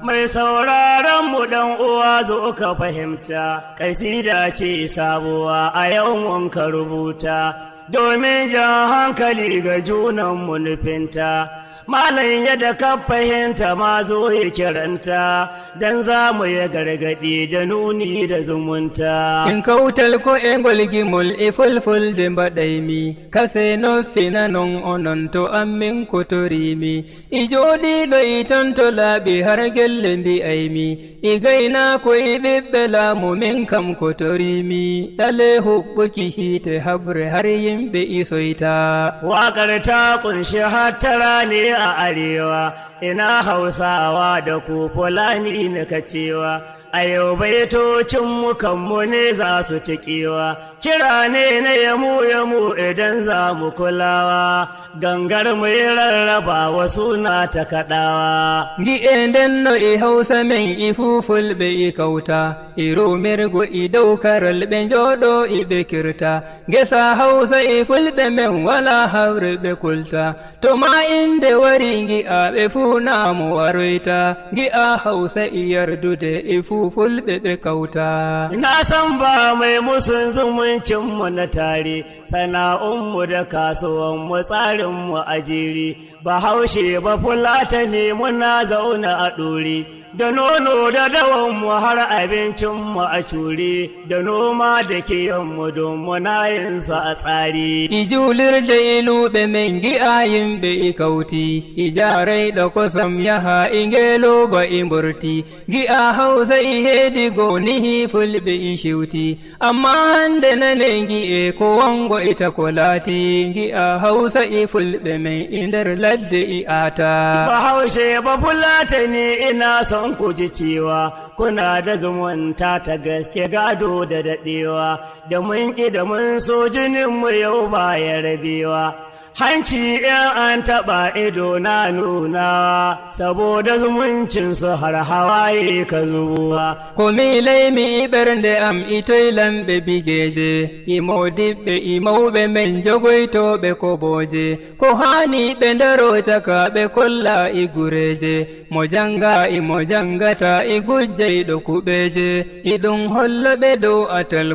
Mai sauraron mu dan uwa zo ka fahimta, kasida ce sabuwa a yau mun ka rubuta, domin jan hankali ga junan mu nufinta. Malam yadda ka fahimta ma zo ya kiranta, dan za mu ya gargaɗi da nuni da zumunta. In kautal ko en golgimol e fulful de mbaɗaymi, kase no fina non onon to ammin kotorimi. I jooɗiɗo i tonto laaɓi har gelle mbi'aymi, i gayna ko i ɓiɓɓe laamu min kam kotorimi. Ɗale huɓɓuki hiite habre har yimɓe i soyta. Waƙar ta ƙunshi hattara ne a arewa, ina Hausawa da ku Fulani na kacewa. A yau baitocin mu kanmu ne za su tiƙewa, kira ne na yamu idan za mu kulawa, gangar mu rarraba wasu na ta kaɗawa. Gi'e nden no i Hausa men i fufulɓe i kauta, i romirgo i dow karal ɓe njooɗo i ɓe kirta. Gesa Hausa i fulɓe men wala hawre ɓe kulta, to ma inde wari gi'a ɓe fuu naamo waroyta. Gi'a Hausa i yardude i fulɓe ɓe kauta. Na san ba mai musun zumuncinmu na tare, sana'unmu da kasuwanmu tsarinmu a jere, Bahaushe ba Fulatani muna zauna a ɗore, da nono da dawanmu har abincinmu a cure, da noma da kiyanmu don muna yinsa a tsari. I julir da iluɓe men gi'a yimɓe i kauti, i jarai da kosam yaha i ngelo ba i mburti. Gi'a Hausa i hedi gonihi fulɓe i shiwti, amma hande nane gi'e ko wango ita ko laati. Gi'a Hausa i fulɓe men i nder ladde i ata. Bahaushe ba Fulatani ina son ku ji cewa kuna da zumunta ta gaske gado da daɗewa, da mun ƙi da mun so jininmu yau ba ya rabewa. Hanci in an taɓa ido na nunawa, saboda zumuncinsu har hawaye ka zubuwa. Komi laimi ɓernde am itoy lamɓe bigeje, imo diɓɓe imawɓe men jogoytoɓe koboje, ko hani ɓe ndaro caka ɓe kolla i gureje, mo janga imo jangata i gujjayɗo kuɓeje, iɗum holla ɓe dow atal